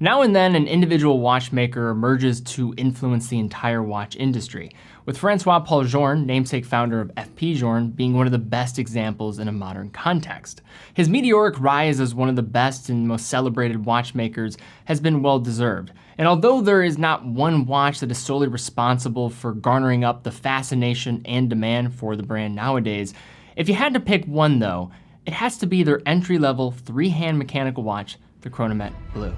Now and then, an individual watchmaker emerges to influence the entire watch industry, with Francois-Paul Journe, namesake founder of FP Journe, being one of the best examples in a modern context. His meteoric rise as one of the best and most celebrated watchmakers has been well deserved. And although there is not one watch that is solely responsible for garnering up the fascination and demand for the brand nowadays, if you had to pick one though, it has to be their entry-level three-hand mechanical watch, the Chronomètre Bleu.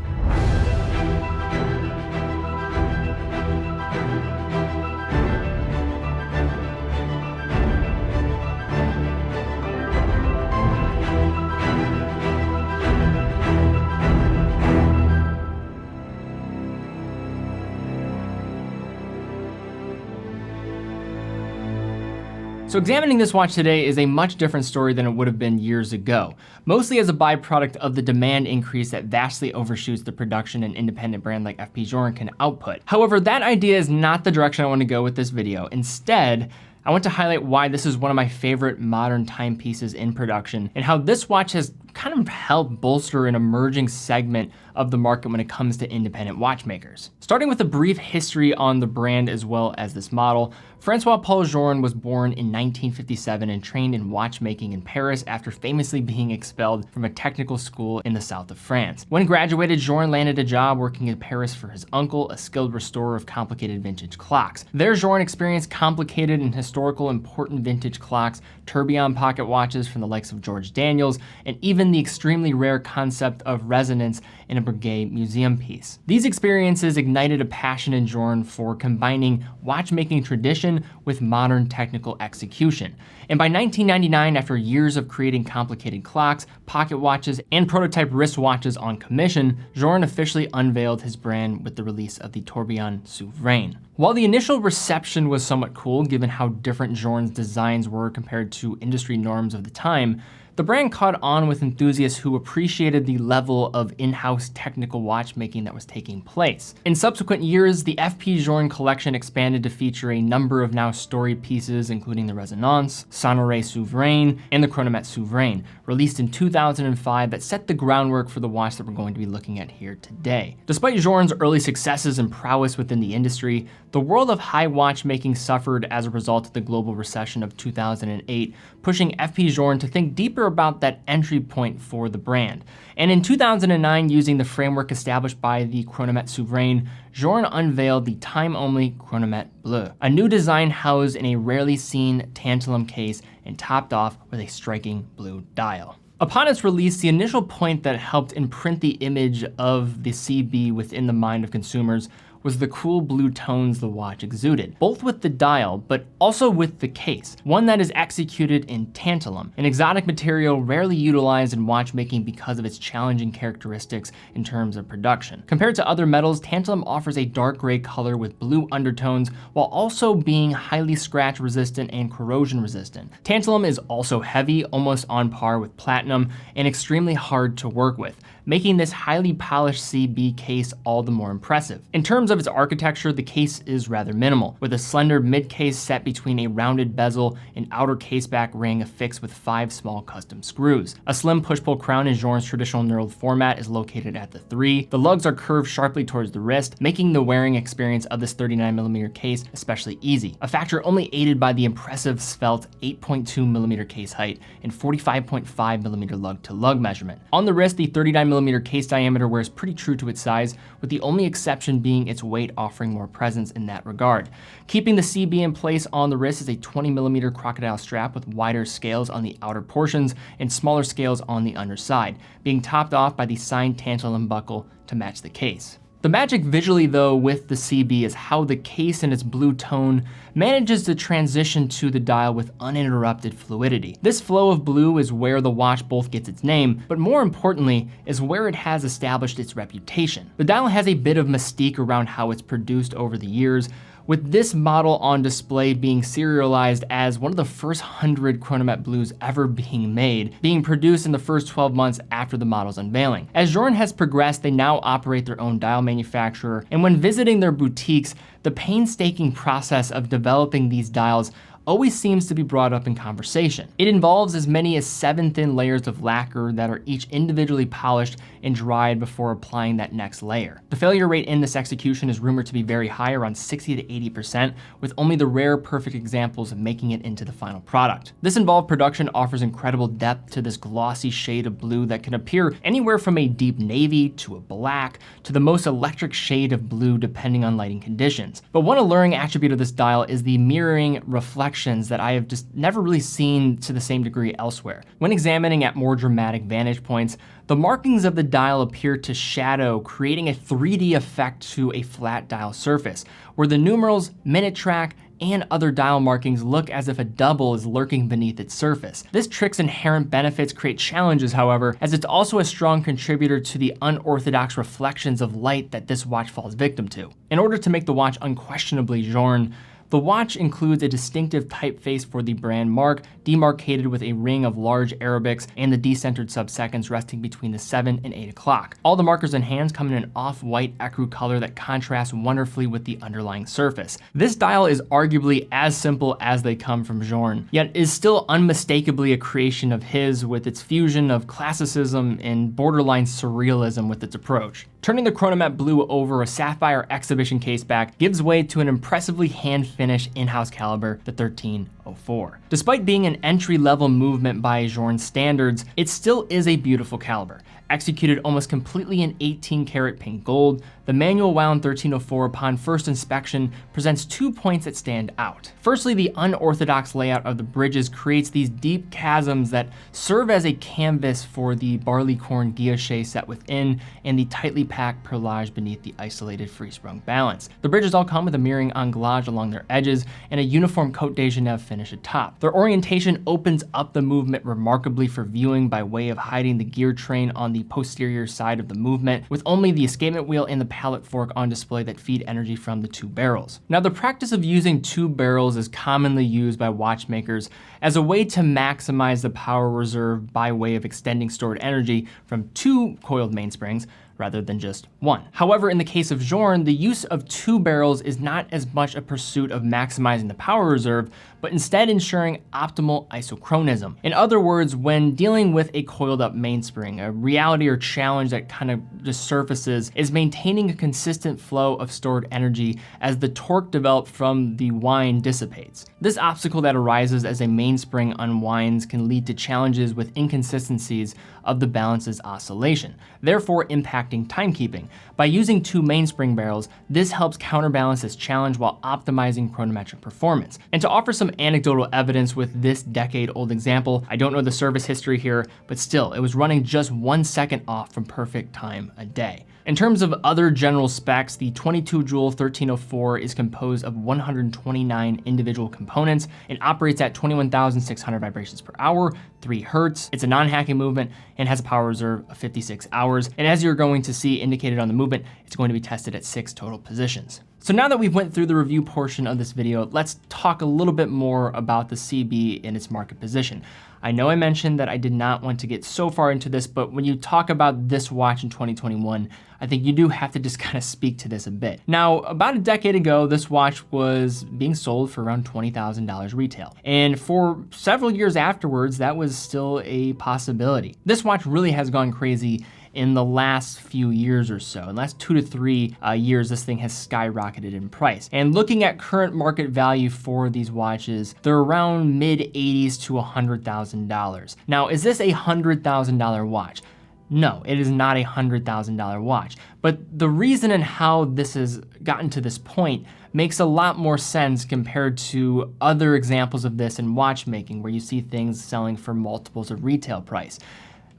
So examining this watch today is a much different story than it would have been years ago, mostly as a byproduct of the demand increase that vastly overshoots the production an independent brand like FP Journe can output. However, that idea is not the direction I want to go with this video. Instead, I want to highlight why this is one of my favorite modern timepieces in production and how this watch has kind of helped bolster an emerging segment of the market when it comes to independent watchmakers. Starting with a brief history on the brand as well as this model, Francois-Paul Journe was born in 1957 and trained in watchmaking in Paris after famously being expelled from a technical school in the south of France. When graduated, Journe landed a job working in Paris for his uncle, a skilled restorer of complicated vintage clocks. There, Journe experienced complicated and historical important vintage clocks, tourbillon pocket watches from the likes of George Daniels, and even the extremely rare concept of resonance in a Breguet museum piece. These experiences ignited a passion in Journe for combining watchmaking tradition with modern technical execution. And by 1999, after years of creating complicated clocks, pocket watches, and prototype wristwatches on commission, Journe officially unveiled his brand with the release of the Tourbillon Souverain. While the initial reception was somewhat cool, given how different Journe's designs were compared to industry norms of the time, the brand caught on with enthusiasts who appreciated the level of in-house technical watchmaking that was taking place. In subsequent years, the FP Journe collection expanded to feature a number of now storied pieces, including the Resonance, Sonore Souverain, and the Chronomètre Souverain, released in 2005 that set the groundwork for the watch that we're going to be looking at here today. Despite Journe's early successes and prowess within the industry, the world of high watchmaking suffered as a result of the global recession of 2008, pushing FP Journe to think deeper about that entry point for the brand. And in 2009, using the framework established by the Chronomètre Souverain, Journe unveiled the time-only Chronomètre Bleu, a new design housed in a rarely seen tantalum case and topped off with a striking blue dial. Upon its release, the initial point that helped imprint the image of the CB within the mind of consumers was the cool blue tones the watch exuded, both with the dial, but also with the case, one that is executed in tantalum, an exotic material rarely utilized in watchmaking because of its challenging characteristics in terms of production. Compared to other metals, tantalum offers a dark gray color with blue undertones, while also being highly scratch resistant and corrosion resistant. Tantalum is also heavy, almost on par with platinum, and extremely hard to work with, making this highly polished CB case all the more impressive. In terms of its architecture, the case is rather minimal, with a slender mid-case set between a rounded bezel and outer caseback ring affixed with 5 small custom screws. A slim push-pull crown in Journe's traditional knurled format is located at the 3. The lugs are curved sharply towards the wrist, making the wearing experience of this 39mm case especially easy, a factor only aided by the impressive svelte 8.2mm case height and 45.5mm lug-to-lug measurement. On the wrist, the 39mm case diameter wears pretty true to its size, with the only exception being its weight offering more presence in that regard. Keeping the CB in place on the wrist is a 20mm crocodile strap with wider scales on the outer portions and smaller scales on the underside, being topped off by the signed tantalum buckle to match the case. The magic visually though with the CB is how the case and its blue tone manages to transition to the dial with uninterrupted fluidity. This flow of blue is where the watch both gets its name, but more importantly is where it has established its reputation. The dial has a bit of mystique around how it's produced over the years, with this model on display being serialized as one of the first 100 Chronomètre Bleus ever being made, being produced in the first 12 months after the model's unveiling. As Journe has progressed, they now operate their own dial manufacturer, and when visiting their boutiques, the painstaking process of developing these dials always seems to be brought up in conversation. It involves as many as 7 thin layers of lacquer that are each individually polished and dried before applying that next layer. The failure rate in this execution is rumored to be very high, around 60 to 80%, with only the rare perfect examples of making it into the final product. This involved production offers incredible depth to this glossy shade of blue that can appear anywhere from a deep navy to a black to the most electric shade of blue depending on lighting conditions. But one alluring attribute of this dial is the mirroring reflections that I have just never really seen to the same degree elsewhere. When examining at more dramatic vantage points, the markings of the dial appear to shadow, creating a 3D effect to a flat dial surface, where the numerals, minute track, and other dial markings look as if a double is lurking beneath its surface. This trick's inherent benefits create challenges, however, as it's also a strong contributor to the unorthodox reflections of light that this watch falls victim to. In order to make the watch unquestionably Journe, the watch includes a distinctive typeface for the brand mark, demarcated with a ring of large Arabics and the decentered sub-seconds resting between the 7 and 8 o'clock. All the markers and hands come in an off-white ecru color that contrasts wonderfully with the underlying surface. This dial is arguably as simple as they come from Journe, yet is still unmistakably a creation of his, with its fusion of classicism and borderline surrealism with its approach. Turning the Chronomètre Bleu over a sapphire exhibition case back gives way to an impressively hand-finished in-house caliber, the 1304. Despite being an entry-level movement by Journe standards, it still is a beautiful caliber. Executed almost completely in 18-karat pink gold, the manual wound 1304 upon first inspection presents 2 points that stand out. Firstly, the unorthodox layout of the bridges creates these deep chasms that serve as a canvas for the barleycorn guilloche set within and the tightly packed perlage beneath the isolated free-sprung balance. The bridges all come with a mirroring anglage along their edges and a uniform Côte de Genève finish atop. Their orientation opens up the movement remarkably for viewing by way of hiding the gear train on the posterior side of the movement, with only the escapement wheel and the pallet fork on display that feed energy from the 2 barrels. Now, the practice of using 2 barrels is commonly used by watchmakers as a way to maximize the power reserve by way of extending stored energy from 2 coiled mainsprings rather than just 1. However, in the case of Journe, the use of 2 barrels is not as much a pursuit of maximizing the power reserve, but instead ensuring optimal isochronism. In other words, when dealing with a coiled up mainspring, a reality or challenge that kind of just surfaces is maintaining a consistent flow of stored energy as the torque developed from the wind dissipates. This obstacle that arises as a mainspring unwinds can lead to challenges with inconsistencies of the balance's oscillation, therefore impacting timekeeping. By using 2 mainspring barrels, this helps counterbalance this challenge while optimizing chronometric performance. And to offer some anecdotal evidence with this decade-old example, I don't know the service history here, but still, it was running just 1 second off from perfect time a day. In terms of other general specs, the 22-jewel 1304 is composed of 129 individual components and operates at 21,600 vibrations per hour, 3 hertz. It's a non-hacking movement and has a power reserve of 56 hours. And as you're going to see indicated on the movement, it's going to be tested at 6 total positions. So now that we've went through the review portion of this video, let's talk a little bit more about the CB and its market position. I know I mentioned that I did not want to get so far into this, but when you talk about this watch in 2021, I think you do have to just kind of speak to this a bit. Now, about a decade ago, this watch was being sold for around $20,000 retail. And for several years afterwards, that was still a possibility. This watch really has gone crazy in the last few years or so. In the last 2 to 3 years, this thing has skyrocketed in price. And looking at current market value for these watches, they're around mid-80s to $100,000. Now, is this a $100,000 watch? No, it is not a $100,000 watch. But the reason and how this has gotten to this point makes a lot more sense compared to other examples of this in watchmaking, where you see things selling for multiples of retail price.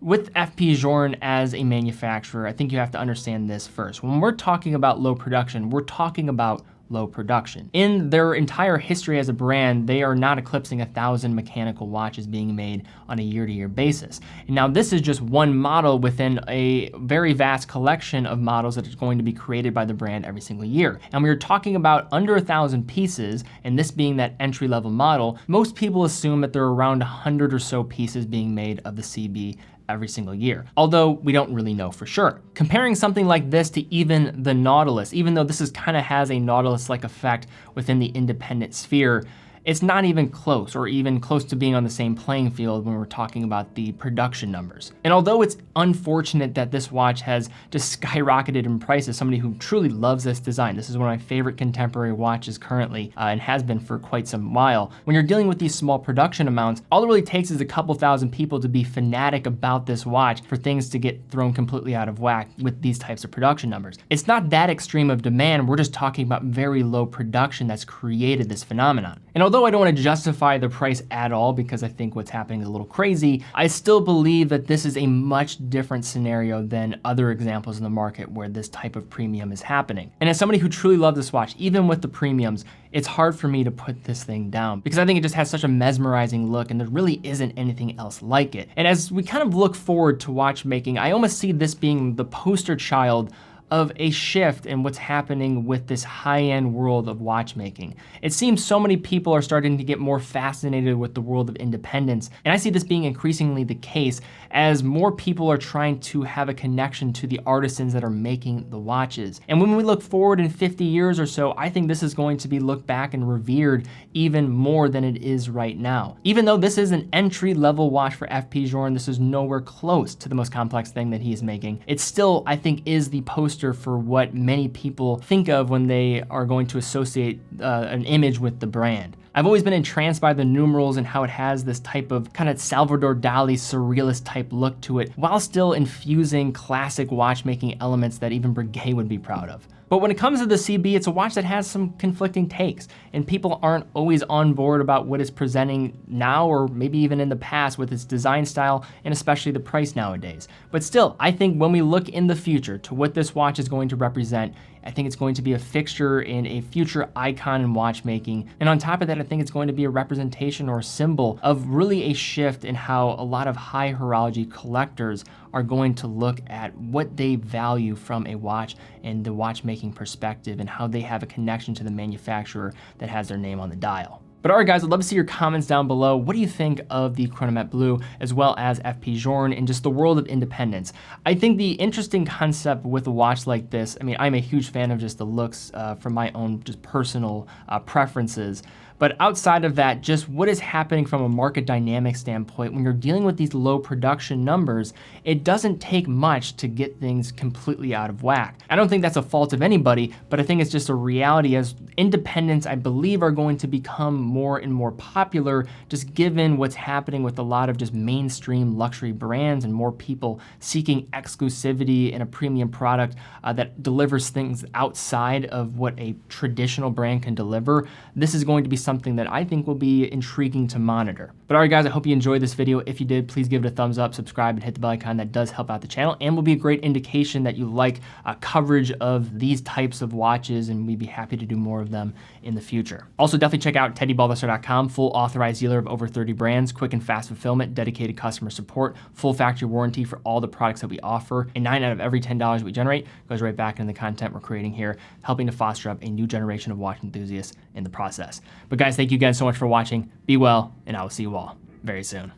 With FP Journe as a manufacturer, I think you have to understand this first. When we're talking about low production, we're talking about low production. In their entire history as a brand, they are not eclipsing 1,000 mechanical watches being made on a year-to-year basis. And now this is just one model within a very vast collection of models that is going to be created by the brand every single year. And we are talking about under 1,000 pieces, and this being that entry-level model, most people assume that there are around 100 or so pieces being made of the CB every single year, although we don't really know for sure. Comparing something like this to even the Nautilus, even though this is kind of has a Nautilus-like effect within the independent sphere, it's not even close, or even close to being on the same playing field when we're talking about the production numbers. And although it's unfortunate that this watch has just skyrocketed in price, as somebody who truly loves this design, this is one of my favorite contemporary watches currently, and has been for quite some while. When you're dealing with these small production amounts, all it really takes is a couple thousand people to be fanatic about this watch for things to get thrown completely out of whack with these types of production numbers. It's not that extreme of demand, we're just talking about very low production that's created this phenomenon. And although I don't want to justify the price at all, because I think what's happening is a little crazy, I still believe that this is a much different scenario than other examples in the market where this type of premium is happening. And as somebody who truly loves this watch, even with the premiums, it's hard for me to put this thing down because I think it just has such a mesmerizing look and there really isn't anything else like it. And as we kind of look forward to watchmaking, I almost see this being the poster child of a shift in what's happening with this high-end world of watchmaking. It seems so many people are starting to get more fascinated with the world of independence, and I see this being increasingly the case as more people are trying to have a connection to the artisans that are making the watches. And when we look forward in 50 years or so, I think this is going to be looked back and revered even more than it is right now. Even though this is an entry-level watch for FP Journe, this is nowhere close to the most complex thing that he is making. It still, I think, is the poster for what many people think of when they are going to associate an image with the brand. I've always been entranced by the numerals and how it has this type of kind of Salvador Dali surrealist type look to it, while still infusing classic watchmaking elements that even Breguet would be proud of. But when it comes to the CB, it's a watch that has some conflicting takes, and people aren't always on board about what it's presenting now or maybe even in the past with its design style and especially the price nowadays. But still, I think when we look in the future to what this watch is going to represent, I think it's going to be a fixture in a future icon in watchmaking. And on top of that, I think it's going to be a representation or a symbol of really a shift in how a lot of high horology collectors are going to look at what they value from a watch and the watchmaking perspective and how they have a connection to the manufacturer that has their name on the dial. But all right, guys, I'd love to see your comments down below. What do you think of the Chronomètre Bleu as well as FP Journe and just the world of independence? I think the interesting concept with a watch like this, I mean, I'm a huge fan of just the looks from my own just personal preferences. But outside of that, just what is happening from a market dynamic standpoint, when you're dealing with these low production numbers, it doesn't take much to get things completely out of whack. I don't think that's a fault of anybody, but I think it's just a reality as independents, I believe, are going to become more and more popular, just given what's happening with a lot of just mainstream luxury brands and more people seeking exclusivity in a premium product that delivers things outside of what a traditional brand can deliver. This is going to be something that I think will be intriguing to monitor. But all right, guys, I hope you enjoyed this video. If you did, please give it a thumbs up, subscribe, and hit the bell icon. That does help out the channel and will be a great indication that you like coverage of these types of watches, and we'd be happy to do more of them in the future. Also, definitely check out TeddyBaldassarre.com, full authorized dealer of over 30 brands, quick and fast fulfillment, dedicated customer support, full factory warranty for all the products that we offer, and 9 out of every $10 we generate goes right back into the content we're creating here, helping to foster up a new generation of watch enthusiasts in the process. But guys, thank you guys so much for watching. Be well, and I will see you all very soon.